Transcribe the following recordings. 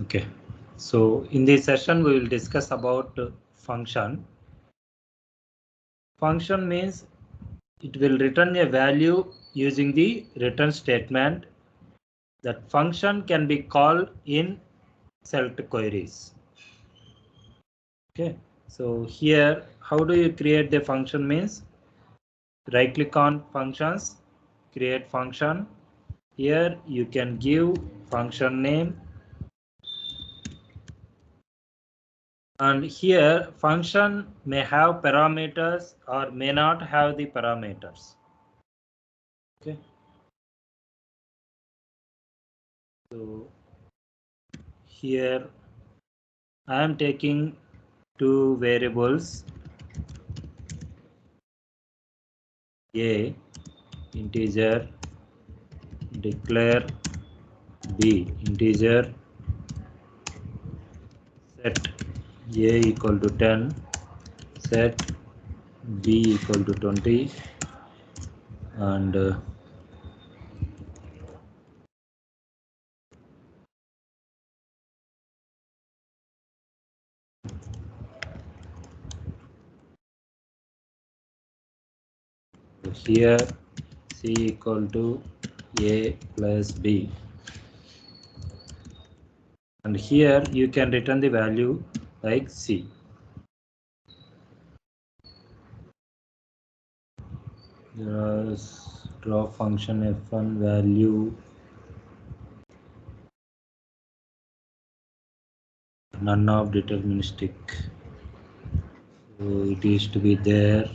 Okay, so in this session we will discuss about function. Function means it will return a value using the return statement. That function can be called in select queries. Okay, so here how do you create the function means right click on functions, create function. Here you can give function name, and here function may have parameters or may not have the parameters. Okay, so here I am taking two variables, a integer, declare b integer, set a equal to 10, set b equal to 20, and here c equal to a plus b, and here you can return the value like c. There is drop function f1 value none of deterministic, so it is to be there.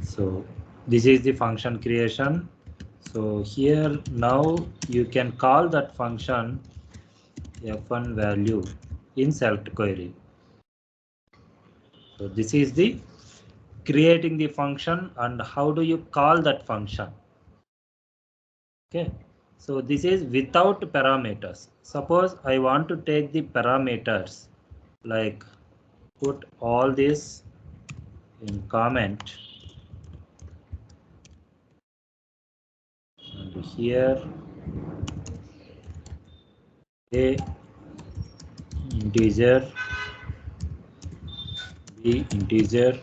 So this is the function creation. So here now you can call that function f1 value in select query. So this is the creating the function and how do you call that function. Okay, so this is without parameters. Suppose I want to take the parameters, like put all this in comment, and here a integer, b integer,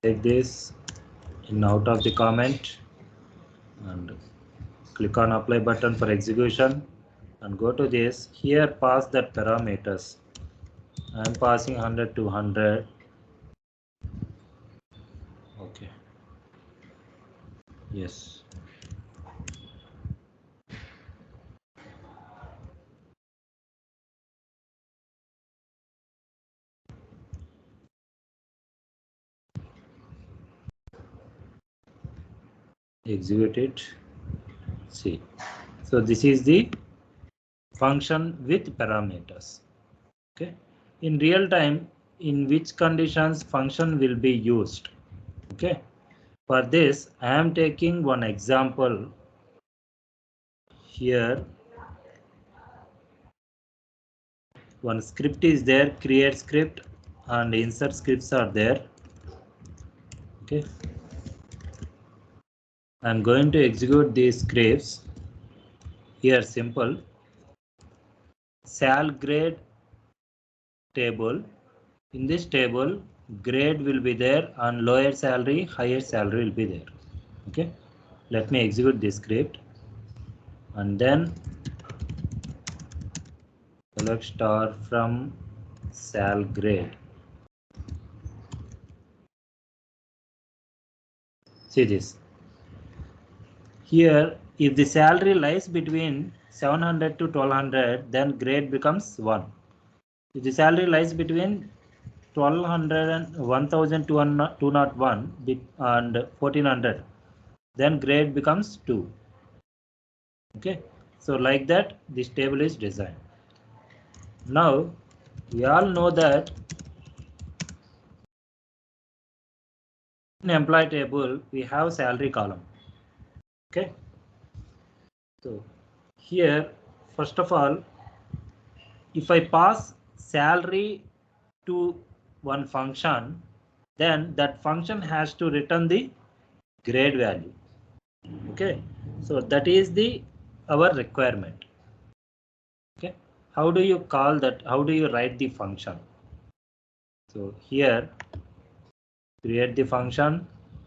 take this in out of the comment and click on apply button for execution and go to this. Here pass that parameters. I am passing 100 to 100. Okay, yes. Execute it. See, so this is the function with parameters. Okay, in real time, in which conditions function will be used. Okay, for this I am taking one example here. One script is there, create script and insert scripts are there. Okay, I'm going to execute these scripts. Here simple sal grade table. In this table grade will be there and lower salary, higher salary will be there. Okay, let me execute this script and then select star from sal grade. See this. Here if the salary lies between 700 to 1200, then grade becomes 1. If the salary lies between 1200 and 1201 and 1400, then grade becomes 2. Okay, so like that this table is designed. Now we all know that In employee table, we have salary column. Okay. So here, first of all, if I pass salary to one function, then that function has to return the grade value. Okay. So that is the our requirement. Okay. How do you call that? How do you write the function? So here, create the function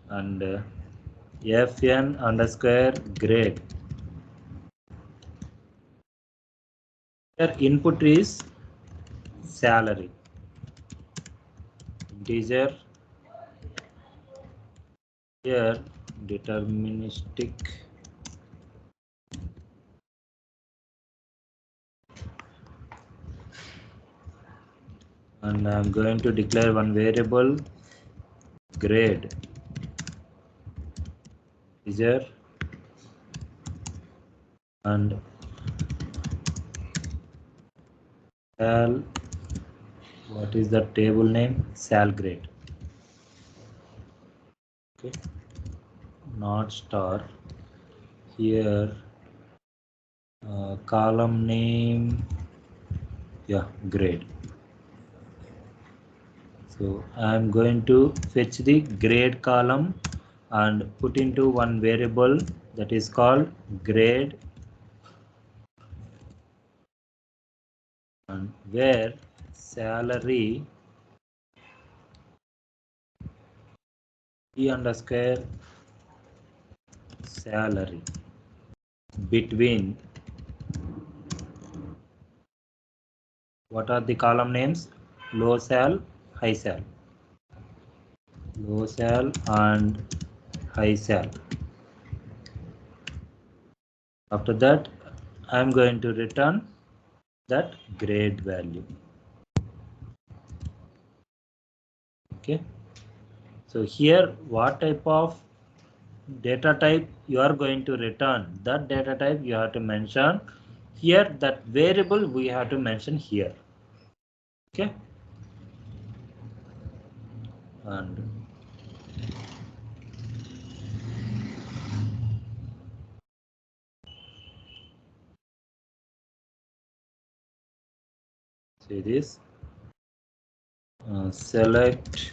and fn underscore grade. Here input is salary, integer. Here deterministic, and I'm going to declare one variable grade integer, and sal, what is the table name? Sal grade. Okay, not star. Here column name, yeah, grade. So I'm going to fetch the grade column and put into one variable that is called grade, and where salary e underscore salary between, what are the column names? Low sal, high sal, low sal and high sal. After that, I'm going to return that grade value. Okay. So here, what type of data type you are going to return, that data type you have to mention here, that variable we have to mention here. Okay. And see this, select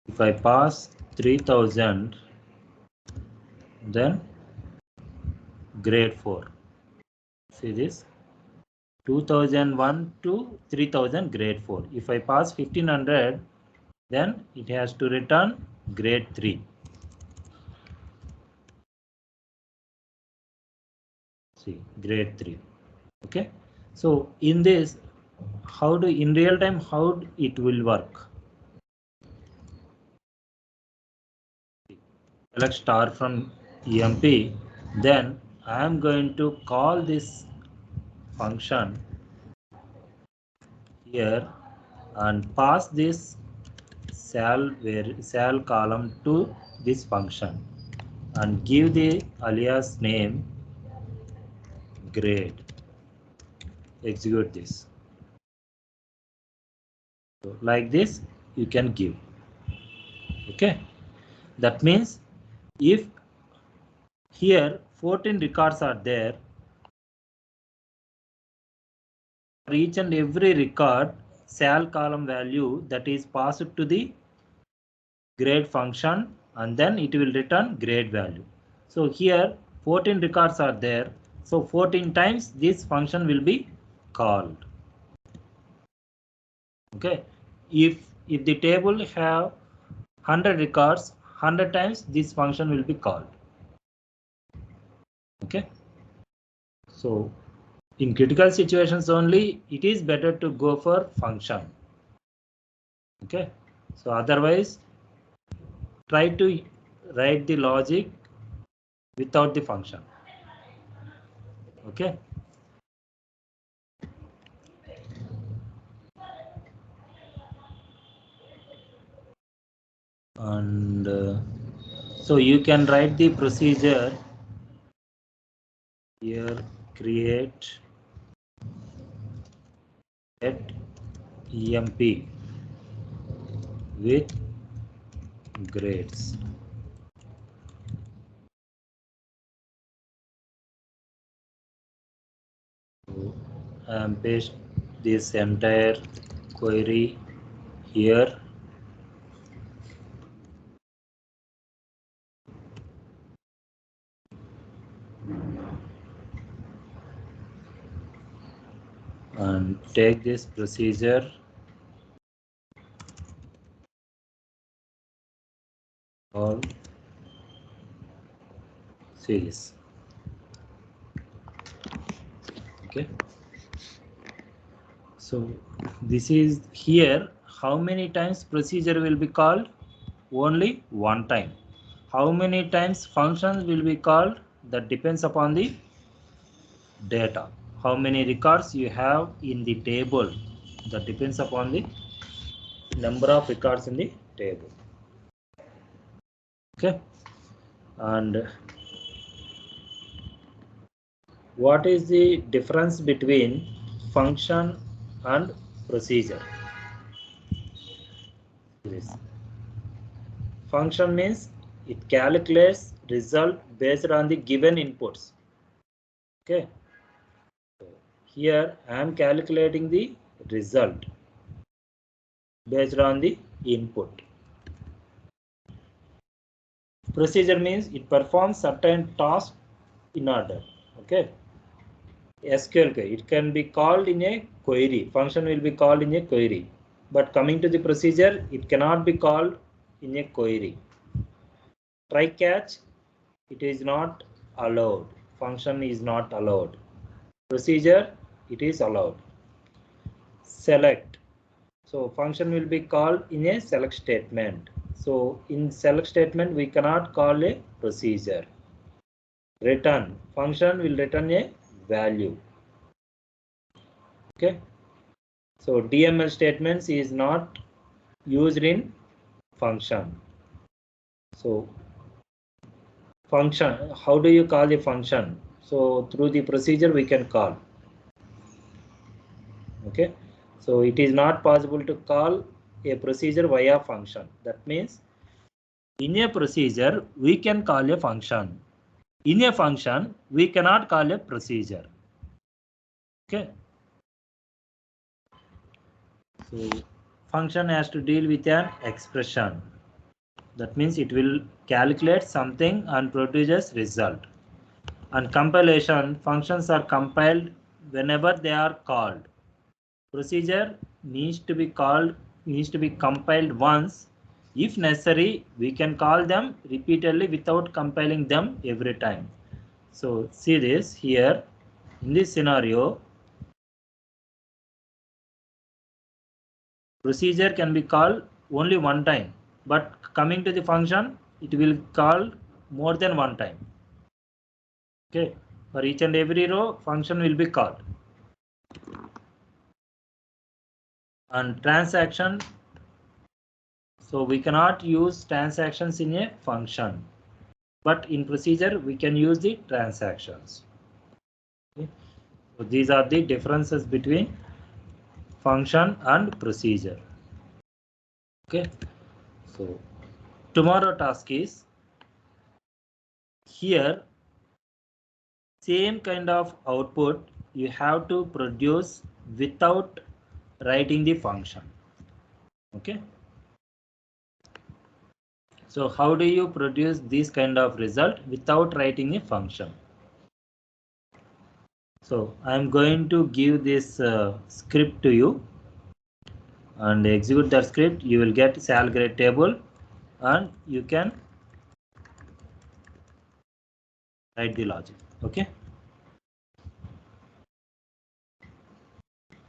if I pass 3000, then grade 4. See this, 2001 to 3000 grade 4. If I pass 1500, then it has to return grade 3. See, grade 3. Okay. So in this, how do in real time how it will work? Select star from EMP, then I am going to call this function here and pass this sal column to this function and give the alias name grade. Execute this. So like this you can give. Okay. That means if here 14 records are there, for each and every record, sal column value that is passed to the grade function, and then it will return grade value. So here 14 records are there. So 14 times this function will be called. Okay. If the table have 100 records, 100 times this function will be called. Okay. So in critical situations only, it is better to go for function. Okay. So otherwise, try to write the logic without the function. Okay. And so you can write the procedure here, create, get, EMP with grades. So paste this entire query here. And take this procedure, all series. Okay. So this is here. How many times procedure will be called? Only one time. How many times functions will be called? That depends upon the data. How many records you have in the table? That depends upon the number of records in the table. Okay. And what is the difference between function and procedure? This function means it calculates result based on the given inputs. Okay. Here I am calculating the result based on the input. Procedure means it performs certain tasks in order. Okay. SQL query, it can be called in a query. Function will be called in a query. But coming to the procedure, it cannot be called in a query. Try catch, it is not allowed. Function is not allowed. Procedure, it is allowed. Select. So function will be called in a select statement. So in select statement, we cannot call a procedure. Return. Function will return a value. Okay. So DML statements is not used in function. So function, how do you call a function? So through the procedure we can call. Okay. So it is not possible to call a procedure via function. That means in a procedure we can call a function. In a function we cannot call a procedure. Okay. So function has to deal with an expression. That means it will calculate something and produces result. And compilation, functions are compiled whenever they are called. Procedure needs to be compiled once. If necessary, we can call them repeatedly without compiling them every time. So see this here in this scenario, procedure can be called only one time, but coming to the function, it will call more than one time. Okay, for each and every row, function will be called. And transaction, so we cannot use transactions in a function, but in procedure we can use the transactions. Okay. So these are the differences between function and procedure. Okay, so tomorrow task is here, same kind of output you have to produce without writing the function. Okay. So how do you produce this kind of result without writing a function? So I'm going to give this script to you and execute that script. You will get sal grade table and you can write the logic. Okay.